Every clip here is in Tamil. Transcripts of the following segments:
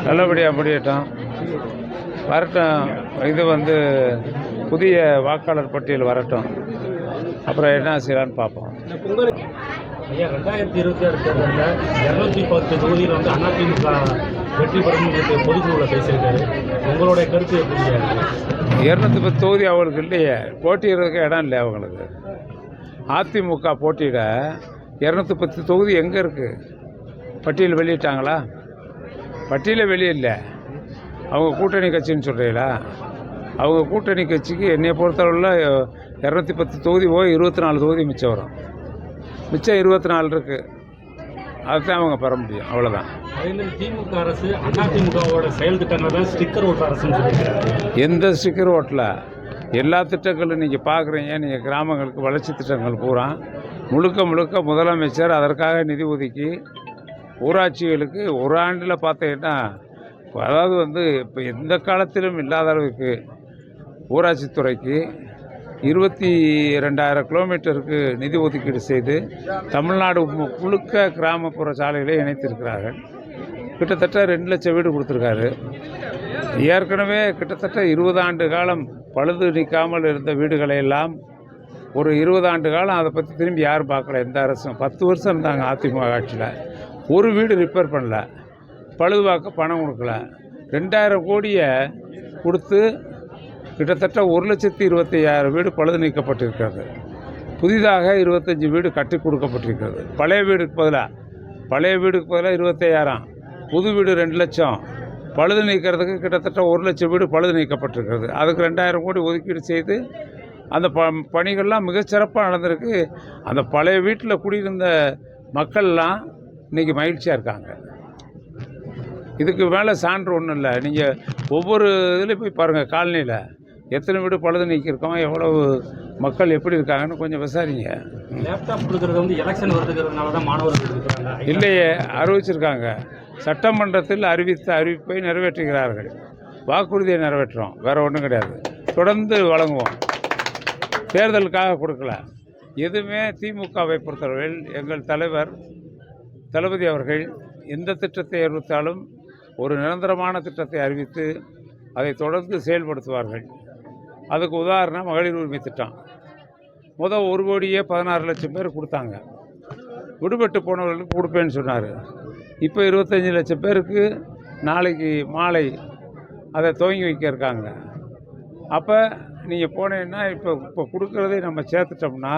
நல்லபடியாக முடியட்டும், வரட்டும். இது புதிய வாக்காளர் பட்டியல் வரட்டும், அப்புறம் என்ன செய்யலான்னு பார்ப்போம். ஐயா, 2026 தேர்தலில் 210 தொகுதியில் அதிமுக வெற்றி பெறும் பொதுக்குழுவில் பேசியிருக்காரு. உங்களுடைய கருத்து எப்படி? 210 தொகுதி அவங்களுக்கு இல்லையே, போட்டியிடறதுக்கு இடம் இல்லை அவங்களுக்கு. அதிமுக போட்டியிட 210 தொகுதி எங்கே இருக்குது? பட்டியல் வெளியிட்டாங்களா? பட்டியலே வெளியில்லை. அவங்க கூட்டணி கட்சின்னு சொல்கிறீங்களா? அவங்க கூட்டணி கட்சிக்கு என்னை பொறுத்தளவில் 210 தொகுதி போய் 24 தொகுதி மிச்சம் வரும். மிச்சம் 24 இருக்குது. அதுதான் அவங்க பெற முடியும், அவ்வளோதான். திமுக அரசு அதிமுகவோட செயல் திட்டங்கள் தான் ஸ்டிக்கர் ஓட்டு அரசுன்னு சொல்லியிருக்காங்க. எந்த ஸ்டிக்கர் ஓட்டில் எல்லா திட்டங்களும் நீங்கள் பார்க்குறீங்க. நீங்கள் கிராமங்களுக்கு வளர்ச்சி திட்டங்கள் பூரா முழுக்க முதலமைச்சர் அதற்காக நிதி ஒதுக்கி ஊராட்சிகளுக்கு ஒரு ஆண்டில் பார்த்தீங்கன்னா, அதாவது இப்போ எந்த காலத்திலும் இல்லாத அளவுக்கு ஊராட்சித்துறைக்கு 22,000 கிலோமீட்டருக்கு நிதி ஒதுக்கீடு செய்து தமிழ்நாடு முழுக்க கிராமப்புற சாலைகளை இணைத்திருக்கிறார்கள். கிட்டத்தட்ட 2 லட்சம் வீடு கொடுத்துருக்காரு. ஏற்கனவே கிட்டத்தட்ட 20 ஆண்டு காலம் பழுது நீக்காமல் இருந்த வீடுகளை எல்லாம் ஒரு 20 ஆண்டு காலம் அதை பற்றி திரும்பி யாரும் பார்க்கல. எந்த அரசும் 10 வருஷம் இருந்தாங்க அதிமுக ஆட்சியில். ஒரு வீடு ரிப்பேர் பண்ணல, பழுதுபார்க்க பணம் கொடுக்கல. 2000 கோடியை கொடுத்து கிட்டத்தட்ட 1,25,000 வீடு பழுது நீக்கப்பட்டிருக்கிறது. புதிதாக 25 வீடு கட்டி கொடுக்கப்பட்டிருக்கிறது. பழைய வீடுக்கு பதிலாக 25,000, புது வீடு 2 லட்சம். பழுது நீக்கிறதுக்கு கிட்டத்தட்ட 1 லட்சம் வீடு பழுது நீக்கப்பட்டிருக்கிறது. அதுக்கு 2,000 கோடி ஒதுக்கீடு செய்து அந்த பணிகள்லாம் மிகச்சிறப்பாக நடந்திருக்கு. அந்த பழைய வீட்டில் குடியிருந்த மக்கள்லாம் இன்றைக்கி மகிழ்ச்சியாக இருக்காங்க. இதுக்கு மேலே சான்று ஒன்றும் இல்லை. நீங்கள் ஒவ்வொரு இதுலேயும் போய் பாருங்கள், காலனியில் எத்தனை வீடு பழுது நீக்கியிருக்கோம், எவ்வளவு மக்கள் எப்படி இருக்காங்கன்னு கொஞ்சம் விசாரிங்க. லேப்டாப் கொடுக்குறது எலெக்ஷன் வருதுங்கிறதுனால தான் மாணவர்கள் இருக்கிறாங்க. இல்லையே, அறிவிச்சிருக்காங்க. சட்டமன்றத்தில் அறிவித்த அறிவிப்பை நிறைவேற்றுகிறார்கள். வாக்குறுதியை நிறைவேற்றுறோம், வேறு ஒன்றும் கிடையாது. தொடர்ந்து வழங்குவோம். தேர்தலுக்காக கொடுக்கல. எதுவுமே திமுகவை பொறுத்தவரையில் எங்கள் தலைவர் தளபதி அவர்கள் எந்த திட்டத்தை அறிவித்தாலும் ஒரு நிரந்தரமான திட்டத்தை அறிவித்து அதை தொடர்ந்து செயல்படுத்துவார்கள். அதுக்கு உதாரணம் மகளிர் உரிமை திட்டம். முதல் 1 கோடியே 16 லட்சம் பேர் கொடுத்தாங்க. விடுபட்டு போனவர்களுக்கு கொடுப்பேன்னு சொன்னார். இப்போ 25 லட்சம் பேருக்கு நாளைக்கு மாலை அதை துவங்கி வைக்க இருக்காங்க. அப்போ நீங்கள் போனீங்கன்னா இப்போ கொடுக்குறதை நம்ம சேர்த்துட்டோம்னா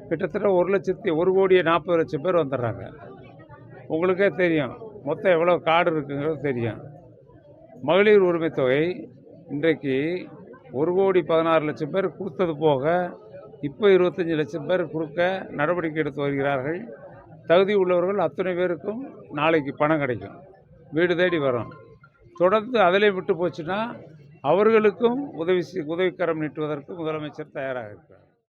கிட்டத்தட்ட 1 கோடியே 40 லட்சம் பேர் வந்துடுறாங்க. உங்களுக்கே தெரியும் மொத்தம் எவ்வளோ கார்டு இருக்குங்கிறது தெரியும். மகளிர் உரிமை தொகை இன்றைக்கு 1 கோடி 16 லட்சம் பேர் கொடுத்தது போக இப்போ 25 லட்சம் பேர் கொடுக்க நடவடிக்கை எடுத்து வருகிறார்கள். தகுதி உள்ளவர்கள் அத்தனை பேருக்கும் நாளைக்கு பணம் கிடைக்கும், வீடு தேடி வரும். தொடர்ந்து அதிலே விட்டு போச்சுன்னா அவர்களுக்கும் உதவிக்கரம் நீட்டுவதற்கு முதலமைச்சர் தயாராக இருக்கிறார்.